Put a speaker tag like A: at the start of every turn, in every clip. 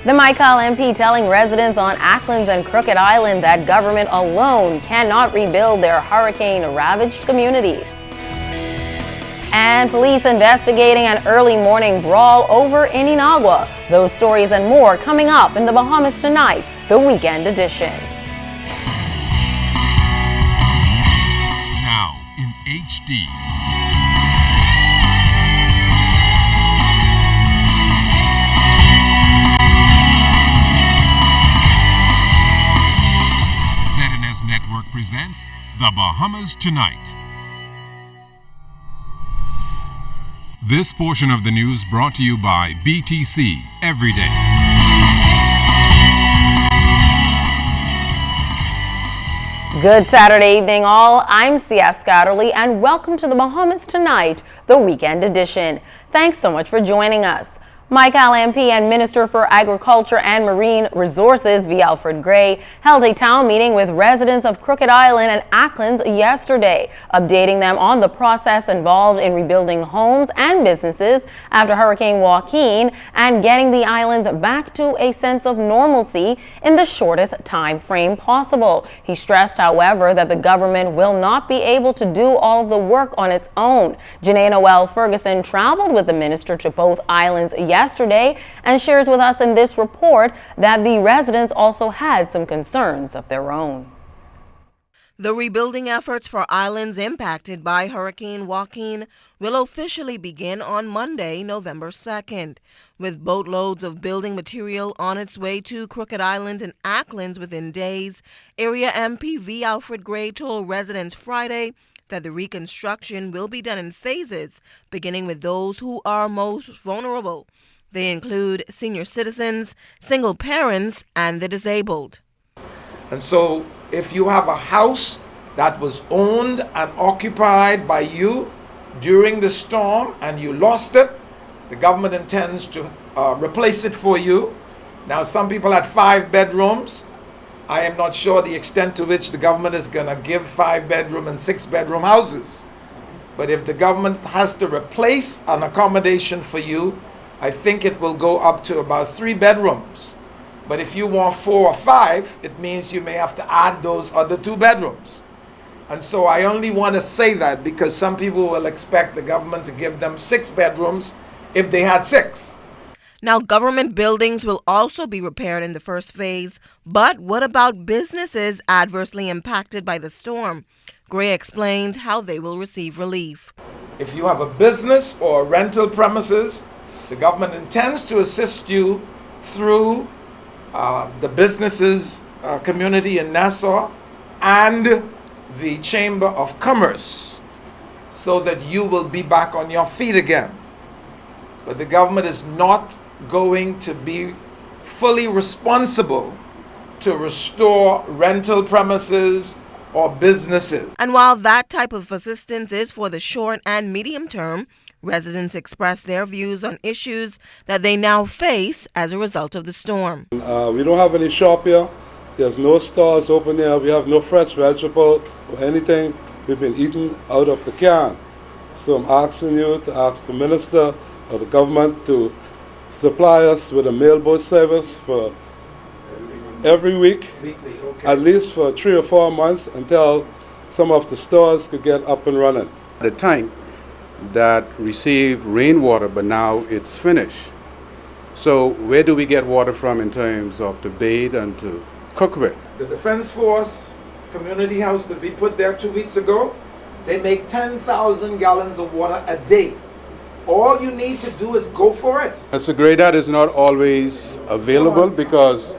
A: The Michael MP telling residents on Acklins and Crooked Island that government alone cannot rebuild their hurricane-ravaged communities. And police investigating an early morning brawl over in Inagua. Those stories and more coming up in the Bahamas Tonight, the Weekend Edition.
B: Now in HD. ZNS Network presents The Bahamas Tonight. This portion of the news brought to you by BTC Every Day.
A: Good Saturday evening, all. I'm C.S. Scatterly, and welcome to the Bahamas Tonight, the Weekend Edition. Thanks so much for joining us. Michael MP and Minister for Agriculture and Marine Resources V. Alfred Gray held a town meeting with residents of Crooked Island and Acklins yesterday, updating them on the process involved in rebuilding homes and businesses after Hurricane Joaquin and getting the islands back to a sense of normalcy in the shortest time frame possible. He stressed, however, that the government will not be able to do all of the work on its own. Janae Noel Ferguson traveled with the minister to both islands yesterday and shares with us in this report that the residents also had some concerns of their own.
C: The rebuilding efforts for islands impacted by Hurricane Joaquin will officially begin on Monday, November 2nd. With boatloads of building material on its way to Crooked Island and Acklins within days, Area MP V. Alfred Gray told residents Friday that the reconstruction will be done in phases, beginning with those who are most vulnerable. They include senior citizens, single parents, and the disabled.
D: And so if you have a house that was owned and occupied by you during the storm and you lost it, the government intends to replace it for you. Now, some people had 5 bedrooms. I am not sure the extent to which the government is going to give 5-bedroom and 6-bedroom houses. But if the government has to replace an accommodation for you, I think it will go up to about 3 bedrooms. But if you want 4 or 5, it means you may have to add those other 2 bedrooms. And so I only want to say that because some people will expect the government to give them 6 bedrooms if they had 6.
C: Now, government buildings will also be repaired in the first phase, but what about businesses adversely impacted by the storm? Gray explains how they will receive relief.
D: If you have a business or rental premises, the government intends to assist you through the businesses community in Nassau and the Chamber of Commerce so that you will be back on your feet again. But the government is not going to be fully responsible to restore rental premises or businesses.
C: And while that type of assistance is for the short and medium term, residents express their views on issues that they now face as a result of the storm.
E: We don't have any shop here. There's no stores open here. We have no fresh vegetable or anything. We've been eating out of the can. So I'm asking you to ask the minister or the government to supply us with a mailboat service for every week, okay, at least for 3 or 4 months until some of the stores could get up and running.
F: The tank that received rainwater, but now it's finished. So where do we get water from in terms of to bathe and to cook with?
D: The Defense Force community house that we put there 2 weeks ago, they make 10,000 gallons of water a day. All you need to do is go for it.
F: Mr. Gray, that is not always available because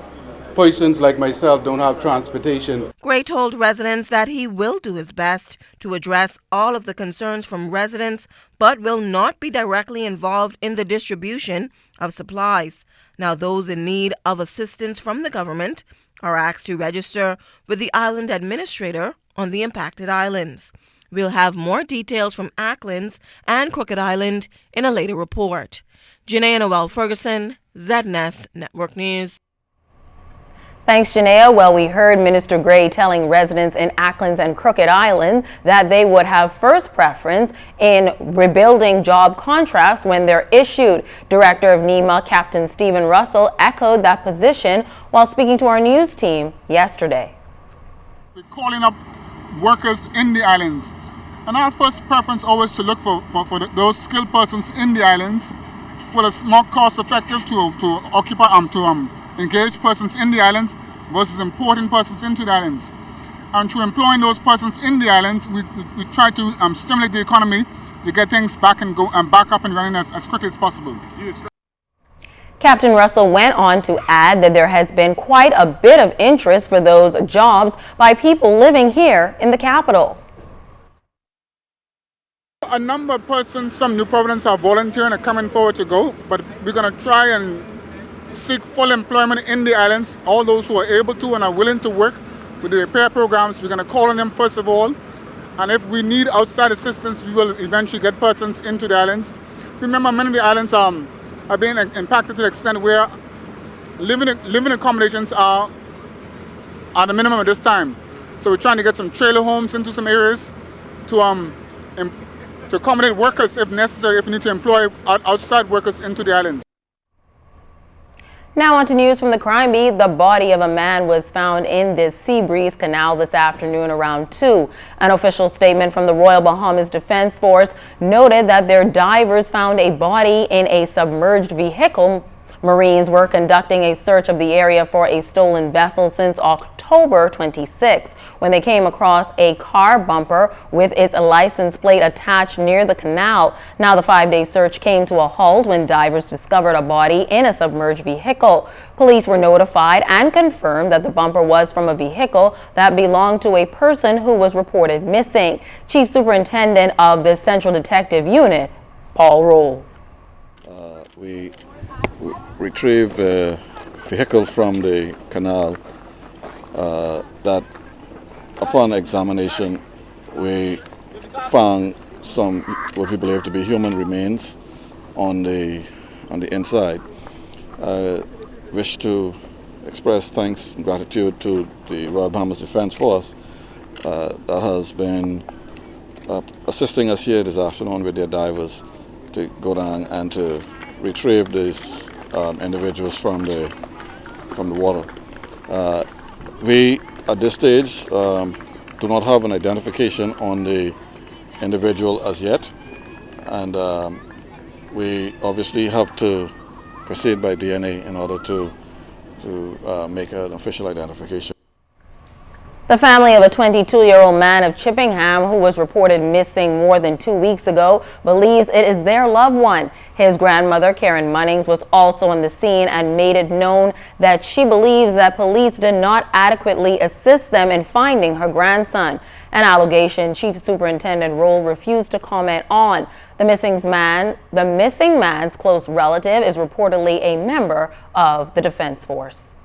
F: persons like myself don't have transportation.
C: Gray told residents that he will do his best to address all of the concerns from residents, but will not be directly involved in the distribution of supplies. Now, those in need of assistance from the government are asked to register with the island administrator on the impacted islands. We'll have more details from Acklins and Crooked Island in a later report. Janae Noel Ferguson, ZNS Network News.
A: Thanks, Janaea. Well, we heard Minister Gray telling residents in Acklands and Crooked Island that they would have first preference in rebuilding job contracts when they're issued. Director of NEMA, Captain Stephen Russell, echoed that position while speaking to our news team yesterday.
G: We're calling up workers in the islands. And our first preference always to look for those skilled persons in the islands. Well, it's more cost effective to engage persons in the islands versus importing persons into the islands. And through employing those persons in the islands, we try to stimulate the economy to get things back up and running as quickly as possible.
A: Captain Russell went on to add that there has been quite a bit of interest for those jobs by people living here in the capital.
G: A number of persons from New Providence are volunteering and coming forward to go, but we're going to try and seek full employment in the islands. All those who are able to and are willing to work with the repair programs, we're going to call on them first of all. And if we need outside assistance, we will eventually get persons into the islands. Remember, many of the islands are being impacted to the extent where living accommodations are at the minimum at this time. So we're trying to get some trailer homes into some areas to accommodate workers if necessary, if we need to employ outside workers into the islands.
A: Now on to news from the crime beat. The body of a man was found in this Seabreeze Canal this afternoon around 2. An official statement from the Royal Bahamas Defense Force noted that their divers found a body in a submerged vehicle. Marines were conducting a search of the area for a stolen vessel since October 26, when they came across a car bumper with its license plate attached near the canal. Now the 5-day search came to a halt when divers discovered a body in a submerged vehicle. Police were notified and confirmed that the bumper was from a vehicle that belonged to a person who was reported missing. Chief Superintendent of the Central Detective Unit, Paul Roll.
H: We retrieved a vehicle from the canal that upon examination we found some what we believe to be human remains on the inside. Wish to express thanks and gratitude to the Royal Bahamas Defense Force that has been assisting us here this afternoon with their divers to go down and to retrieve these individuals from the water. We at this stage do not have an identification on the individual as yet, and we obviously have to proceed by DNA in order to make an official identification.
A: The family of a 22-year-old man of Chippingham who was reported missing more than 2 weeks ago believes it is their loved one. His grandmother, Karen Munnings, was also on the scene and made it known that she believes that police did not adequately assist them in finding her grandson, an allegation Chief Superintendent Roll refused to comment on. The missing man's close relative is reportedly a member of the Defense Force.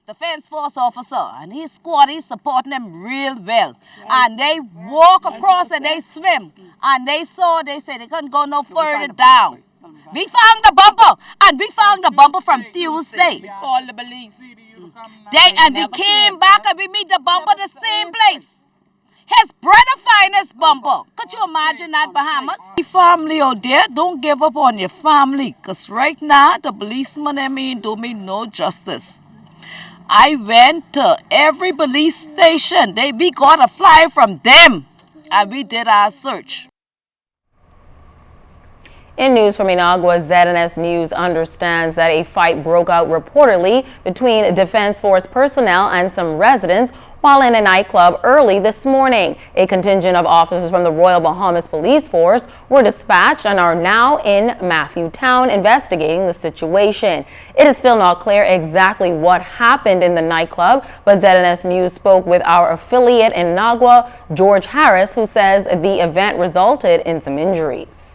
I: Defense Force officer and his squad is supporting them real well, and they walk across and they swim, and they said they couldn't go no further down. We found the bumper, and we found the bumper from Tuesday. We called the police. We came back and we meet the bumper the same place. His brother find his bumper. Could you imagine that, Bahamas? The family out there, don't give up on your family, because right now the policemen do me no justice. I went to every police station. We got a flyer from them, and we did our search.
A: In news from Inagua, ZNS News understands that a fight broke out reportedly between Defense Force personnel and some residents while in a nightclub early this morning. A contingent of officers from the Royal Bahamas Police Force were dispatched and are now in Matthew Town investigating the situation. It is still not clear exactly what happened in the nightclub, but ZNS News spoke with our affiliate in Inagua, George Harris, who says the event resulted in some injuries.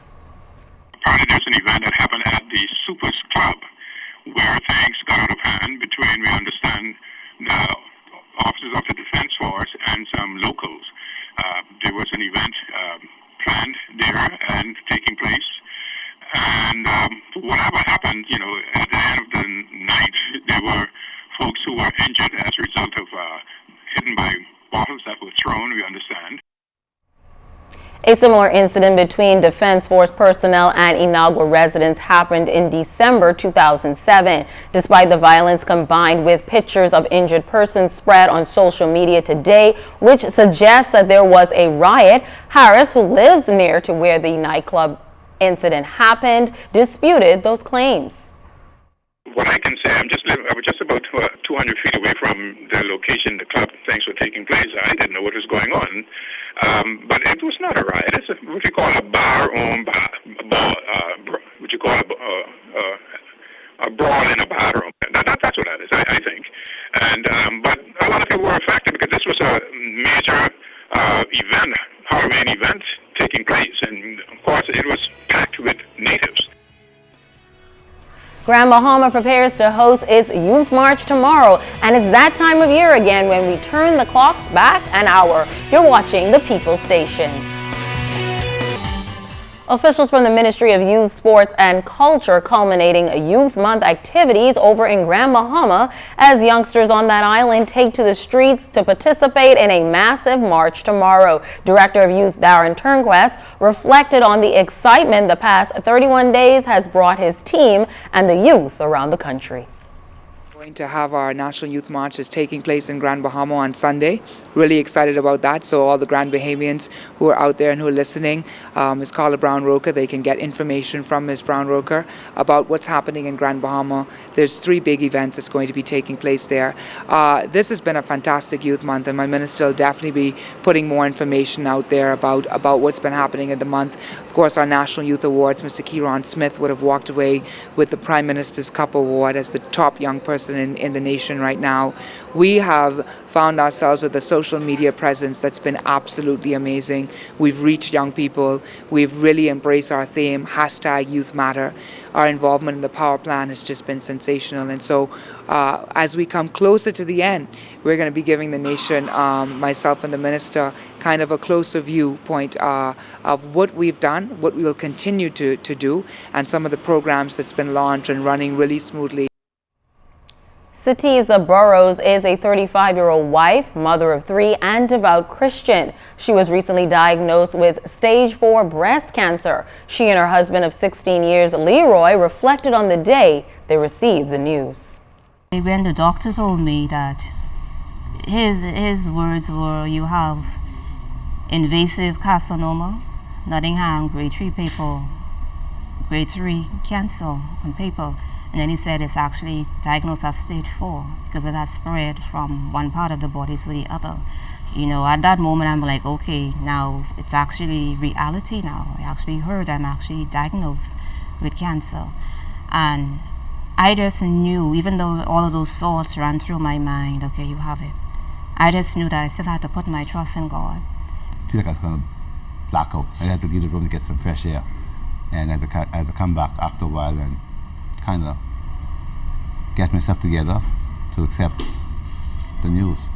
J: There's an event that happened at the Supers Club where things got out of hand between, we understand, the officers of the Defense Force and some locals. There was an event planned there and taking place. And whatever happened, at the end of the night, there were folks result of hidden by bottles that were thrown, we understand.
A: A similar incident between Defense Force personnel and Inagua residents happened in December 2007. Despite the violence combined with pictures of injured persons spread on social media today, which suggests that there was a riot, Harris, who lives near to where the nightclub incident happened, disputed those claims.
J: What I can say, I was just about 200 feet away from the location the club things were taking place. I didn't know what was going on, but it was not a riot. It's what you call a bar-owned, what you call a brawl in a bar room. That's what that is, I think. And but a lot of people were affected because this was a major Halloween event taking place, and of course it was packed with natives.
A: Grand Bahama prepares to host its Youth March tomorrow, and it's that time of year again when we turn the clocks back an hour. You're watching the People Station. Officials from the Ministry of Youth, Sports and Culture culminating Youth Month activities over in Grand Bahama as youngsters on that island take to the streets to participate in a massive march tomorrow. Director of Youth Darren Turnquest reflected on the excitement the past 31 days has brought his team and the youth around the country.
K: Going to have our National Youth March is taking place in Grand Bahama on Sunday. Really excited about that. So all the Grand Bahamians who are out there and who are listening, Ms. Carla Brown Roker, they can get information from Ms. Brown Roker about what's happening in Grand Bahama. There's 3 big events that's going to be taking place there. This has been a fantastic youth month, and my minister will definitely be putting more information out there about what's been happening in the month. Of course, our National Youth Awards, Mr. Kieron Smith would have walked away with the Prime Minister's Cup Award as the top young person in the nation right now. We have found ourselves with a social media presence that's been absolutely amazing. We've reached young people. We've really embraced our theme, #YouthMatter. Our involvement in the power plan has just been sensational. And so as we come closer to the end, we're going to be giving the nation, myself and the minister, kind of a closer viewpoint of what we've done, what we will continue to do, and some of the programs that's been launched and running really smoothly.
A: Satiza Burrows is a 35-year-old wife, mother of 3, and devout Christian. She was recently diagnosed with stage 4 breast cancer. She and her husband of 16 years, Leroy, reflected on the day they received the news.
L: When the doctor told me that his words were, you have invasive carcinoma, Nottingham, grade 3 paper, grade 3 cancer on paper. And then he said it's actually diagnosed as stage 4 because it has spread from one part of the body to the other. You know, at that moment, I'm like, okay, now it's actually reality now. I actually heard I'm actually diagnosed with cancer. And I just knew, even though all of those thoughts ran through my mind, okay, you have it. I just knew that I still had to put my trust in God.
M: I feel like I was going to black out. I had to leave the room to get some fresh air. And I had to come back after a while and kind of get myself together to accept the news.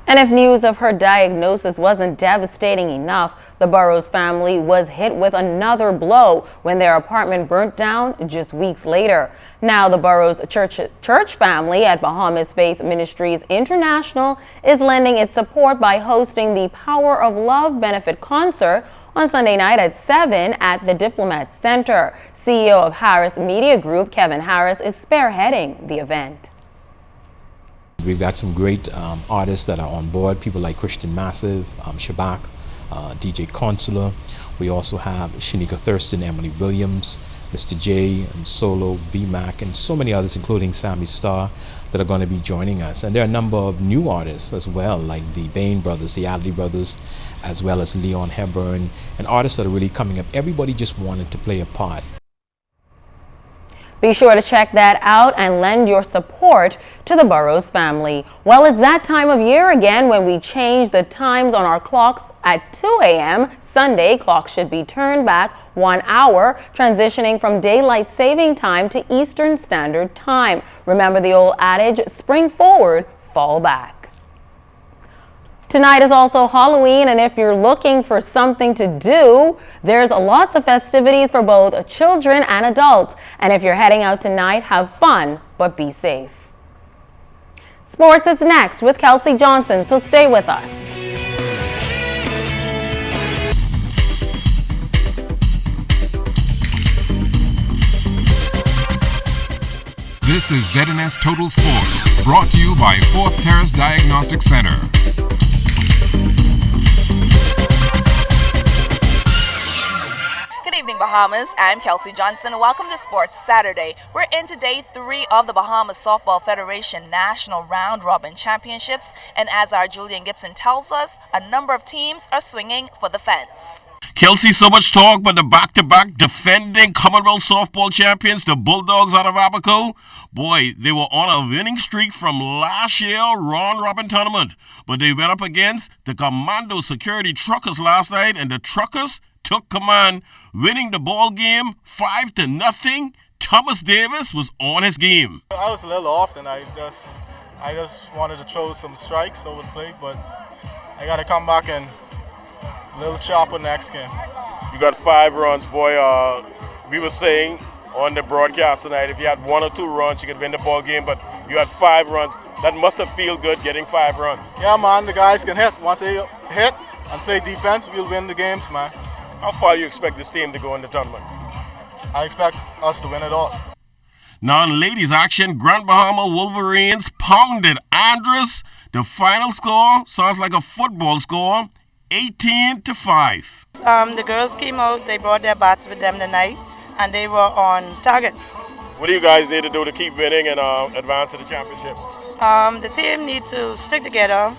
A: And if news of her diagnosis wasn't devastating enough, the Burrows family was hit with another blow when their apartment burnt down just weeks later. Now the Burrows church family at Bahamas Faith Ministries International is lending its support by hosting the Power of Love benefit concert on Sunday night at 7 at the Diplomat Center. CEO of Harris Media Group, Kevin Harris, is spearheading the event.
N: We've got some great artists that are on board, people like Christian Massive, Shabak, DJ Consular. We also have Shanika Thurston, Emily Williams, Mr. J, and Solo, VMAC, and so many others, including Sammy Starr, that are going to be joining us. And there are a number of new artists as well, like the Bain brothers, the Adley brothers, as well as Leon Hepburn, and artists that are really coming up. Everybody just wanted to play a part.
A: Be sure to check that out and lend your support to the Burrows family. Well, it's that time of year again when we change the times on our clocks at 2 a.m. Sunday, clocks should be turned back 1 hour, transitioning from daylight saving time to Eastern Standard Time. Remember the old adage, spring forward, fall back. Tonight is also Halloween, and if you're looking for something to do, there's lots of festivities for both children and adults. And if you're heading out tonight, have fun, but be safe. Sports is next with Kelsey Johnson, so stay with us.
B: This is ZNS Total Sports, brought to you by Fourth Terrace Diagnostic Center.
O: Good evening, Bahamas. I'm Kelsey Johnson, and welcome to Sports Saturday. We're into day 3 of the Bahamas Softball Federation National Round Robin Championships, and as our Julian Gibson tells us, a number of teams are swinging for the fence.
P: Kelsey, so much talk about the back-to-back defending Commonwealth softball champions, the Bulldogs out of Abaco. Boy, they were on a winning streak from last year round robin tournament, but they went up against the Commando Security Truckers last night, and the Truckers took command, winning the ball game 5-0. Thomas Davis was on his game.
Q: I was a little off tonight. I just wanted to throw some strikes over the plate, but I got to come back and a little sharper next game.
P: You got 5 runs, boy. We were saying on the broadcast tonight, if you had 1 or 2 runs, you could win the ball game, but you had 5 runs. That must have felt good getting 5 runs.
Q: Yeah, man, the guys can hit. Once they hit and play defense, we'll win the games, man.
P: How far do you expect this team to go in the tournament?
Q: I expect us to win it all.
P: Now in ladies action, Grand Bahama Wolverines pounded Andress. The final score sounds like a football score, 18-5.
R: The girls came out, they brought their bats with them tonight, and they were on target.
P: What do you guys need to do to keep winning and advance to the championship?
R: The team need to stick together,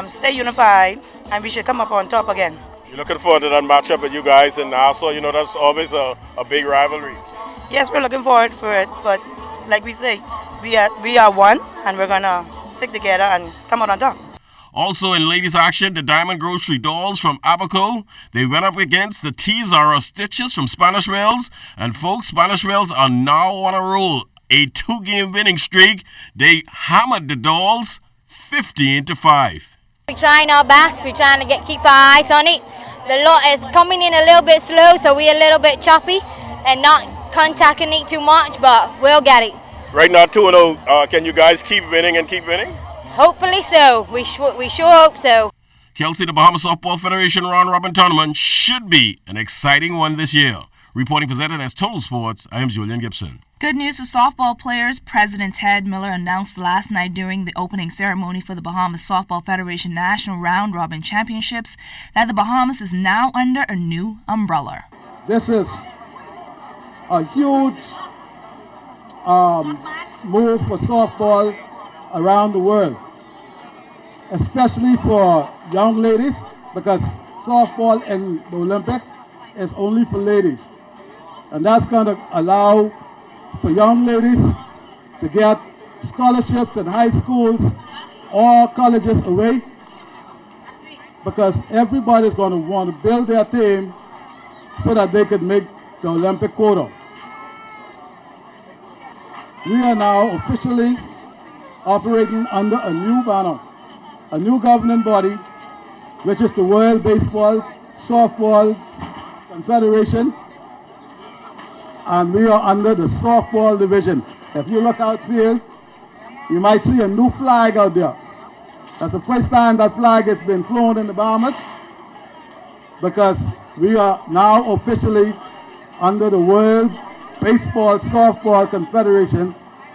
R: stay unified, and we should come up on top again.
P: You're looking forward to that matchup with you guys, and also, you know, that's always a big rivalry.
R: Yes, we're looking forward for it, but like we say, we are one, and we're gonna stick together and come out on top.
P: Also in ladies action, the Diamond Grocery Dolls from Abaco, they went up against the T-Zara Stitches from Spanish Wells, and folks, Spanish Wells are now on a roll. A 2-game winning streak. They hammered the Dolls 15-5.
S: We're trying our best. We're trying to keep our eyes on it. The lot is coming in a little bit slow, so we're a little bit choppy and not contacting it too much, but we'll get it.
P: Right now, 2-0. Can you guys keep winning and keep winning?
S: Hopefully so. We sure hope so.
P: Kelsey, the Bahamas Softball Federation Round Robin Tournament should be an exciting one this year. Reporting for ZNS Total Sports, I am Julian Gibson.
T: Good news for softball players. President Ted Miller announced last night during the opening ceremony for the Bahamas Softball Federation National Round Robin Championships that the Bahamas is now under a new umbrella.
U: This is a huge move for softball around the world, especially for young ladies, because softball in the Olympics is only for ladies. And that's going to allow for young ladies to get scholarships in high schools or colleges away, because everybody's going to want to build their team so that they could make the Olympic quota. We are now officially operating under a new banner, a new governing body, which is the World Baseball Softball Confederation, and we are under the softball division. If you look outfield, you might see a new flag out there. That's the first time that flag has been flown in the Bahamas, because we are now officially under the World Baseball Softball Confederation,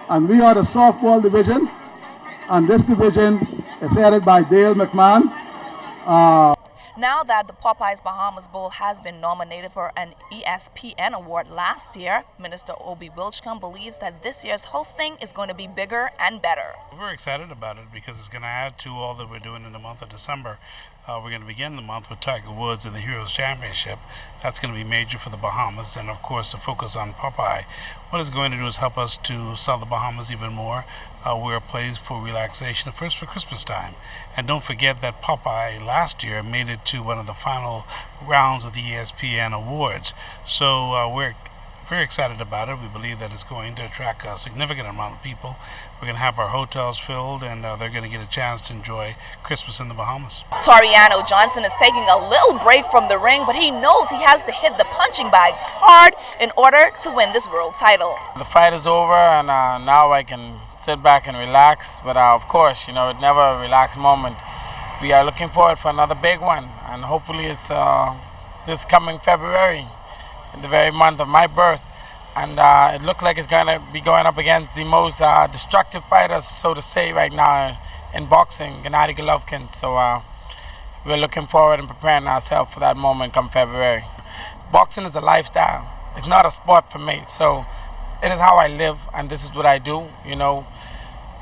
U: and we are the softball division, and this division is headed by Dale McMahon.
O: Now that the Popeyes Bahamas Bowl has been nominated for an ESPN award last year, Minister Obi Wilchcombe believes that this year's hosting is going to be bigger and better.
V: We're excited about it because it's going to add to all that we're doing in the month of December. We're going to begin the month with Tiger Woods and the Heroes Championship. That's going to be major for the Bahamas, and of course the focus on Popeye. What it's going to do is help us to sell the Bahamas even more. We're a place for relaxation, first for Christmas time. And don't forget that Popeye last year made it to one of the final rounds of the ESPN Awards. So we're very excited about it. We believe that it's going to attract a significant amount of people. We're going to have our hotels filled, and they're going to get a chance to enjoy Christmas in the Bahamas.
O: Toriano Johnson is taking a little break from the ring, but he knows he has to hit the punching bags hard in order to win this world title.
W: The fight is over, and now I can
D: sit back and relax. But of course, you know, it's never a relaxed moment. We are looking forward for another big one, and hopefully it's this coming February, in the very month of my birth. And it looks like it's going to be going up against the most destructive fighters, so to say, right now in boxing, Gennady Golovkin. So we're looking forward and preparing ourselves for that moment come February. Boxing is a lifestyle. It's not a sport for me. So it is how I live, and this is what I do. You know,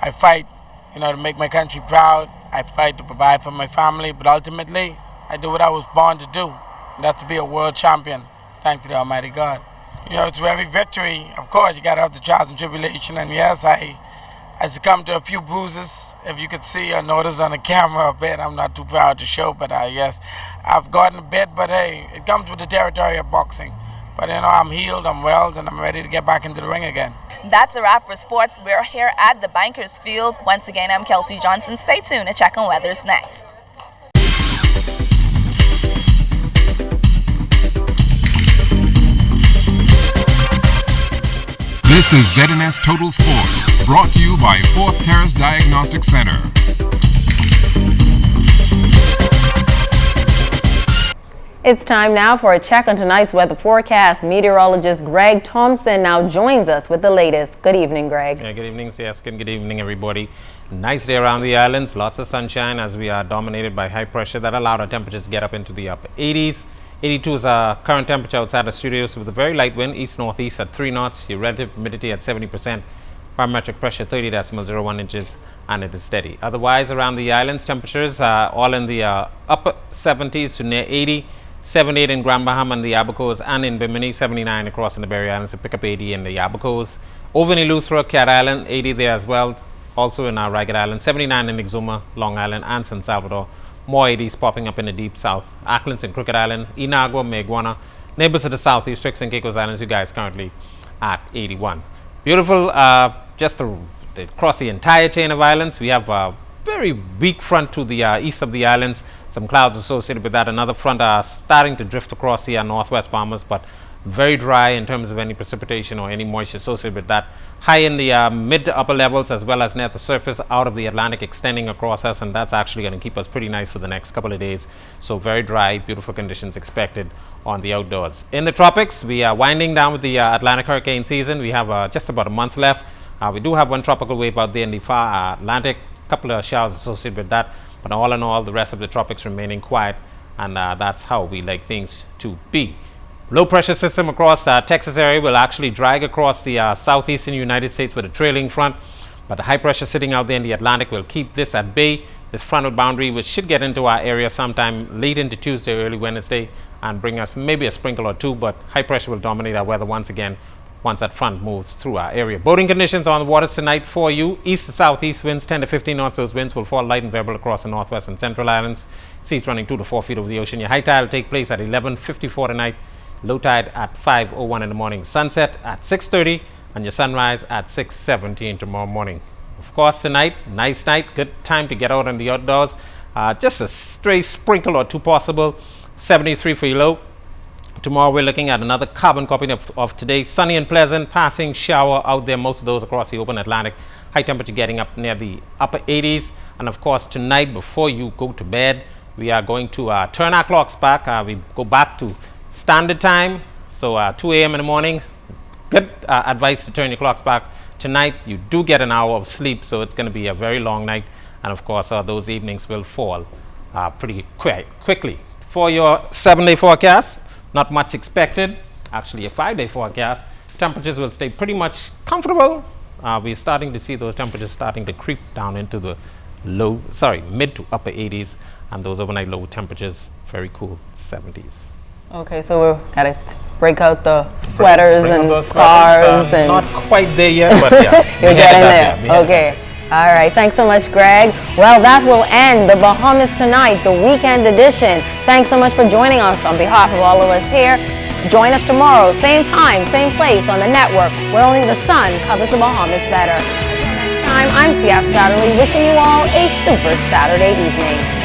D: I fight, you know, to make my country proud. I fight to provide for my family, but ultimately, I do what I was born to do, and that's to be a world champion. Thanks to the Almighty God. You know, through every victory, of course, you got to have the trials and tribulation, and yes, I succumbed to a few bruises. If you could see or notice on the camera a bit, I'm not too proud to show, but yes, I've gotten a bit, but hey, it comes with the territory of boxing. But you know, I'm healed, I'm well, and I'm ready to get back into the ring again.
O: That's a wrap for sports. We're here at the Bankers Field. Once again, I'm Kelsey Johnson. Stay tuned to check on weather's next.
B: This is ZNS Total Sports, brought to you by Fourth Terrace Diagnostic Center.
A: It's time now for a check on tonight's weather forecast. Meteorologist Greg Thompson now joins us with the latest. Good evening, Greg.
E: Yeah, good evening, Siaskin. Good evening, everybody. Nice day around the islands. Lots of sunshine as we are dominated by high pressure. That allowed our temperatures to get up into the upper 80s. 82 is our current temperature outside the studios with a very light wind, east-northeast at 3 knots. Your relative humidity at 70%. Barometric pressure 30.01 inches, and it is steady. Otherwise, around the islands, temperatures are all in the upper 70s to near 80. 78 in Grand Bahama and the Abacos, and in Bimini, 79 across in the Berry Islands, to pick up 80 in the Abacos. Over in Eleuthera, Cat Island, 80 there as well. Also in our Ragged Island, 79 in Exuma, Long Island, and San Salvador. More 80s popping up in the deep south. Acklands and Crooked Island, Inagua, Meguana. Neighbors to the southeast, Tricks and Caicos Islands, you guys currently at 81. Beautiful, just across the entire chain of islands. We have a very weak front to the east of the islands. Some clouds associated with that. Another front starting to drift across the northwest Bahamas, but very dry in terms of any precipitation or any moisture associated with that. High in the mid to upper levels as well as near the surface out of the Atlantic extending across us, and that's actually going to keep us pretty nice for the next couple of days. So very dry, beautiful conditions expected on the outdoors. In the tropics, we are winding down with the Atlantic hurricane season. We have just about a month left. We do have one tropical wave out there in the far Atlantic, a couple of showers associated with that. But all in all, the rest of the tropics remaining quiet, and that's how we like things to be. Low pressure system across Texas area will actually drag across the southeastern United States with a trailing front, but the high pressure sitting out there in the Atlantic will keep this at bay. This frontal boundary, which should get into our area sometime late into Tuesday, early Wednesday, and bring us maybe a sprinkle or two, but high pressure will dominate our weather once again once that front moves through our area. Boating conditions on the waters tonight for you. East to southeast winds 10 to 15 knots. Those winds will fall light and variable across the northwest and central islands. Seas running 2 to 4 feet over the ocean. Your high tide will take place at 11:54 tonight. Low tide at 5:01 in the morning. Sunset at 6:30 and your sunrise at 6:17 tomorrow morning. Of course, tonight, nice night. Good time to get out in the outdoors. Just a stray sprinkle or two possible. 73 for your low. Tomorrow we're looking at another carbon copy of today. Sunny and pleasant, passing shower out there, most of those across the open Atlantic. High temperature getting up near the upper 80s. And of course, tonight before you go to bed, we are going to turn our clocks back. We go back to standard time. So 2 a.m. in the morning. Good advice to turn your clocks back. Tonight you do get an hour of sleep, so it's going to be a very long night. And of course, those evenings will fall pretty quickly. For your 7-day forecast, not much expected. Actually, a 5-day forecast. Temperatures will stay pretty much comfortable. We're starting to see those temperatures starting to creep down into the mid to upper 80s, and those overnight low temperatures, very cool 70s.
A: Okay, so we've got to break out the sweaters and scarves. And
E: not quite there yet, but yeah.
A: You're getting there. Okay. All right, thanks so much, Greg. Well, that will end the Bahamas Tonight, the weekend edition. Thanks so much for joining us on behalf of all of us here. Join us tomorrow, same time, same place on the network, where only the sun covers the Bahamas better. Until next time, I'm Sias Scotterly, wishing you all a super Saturday evening.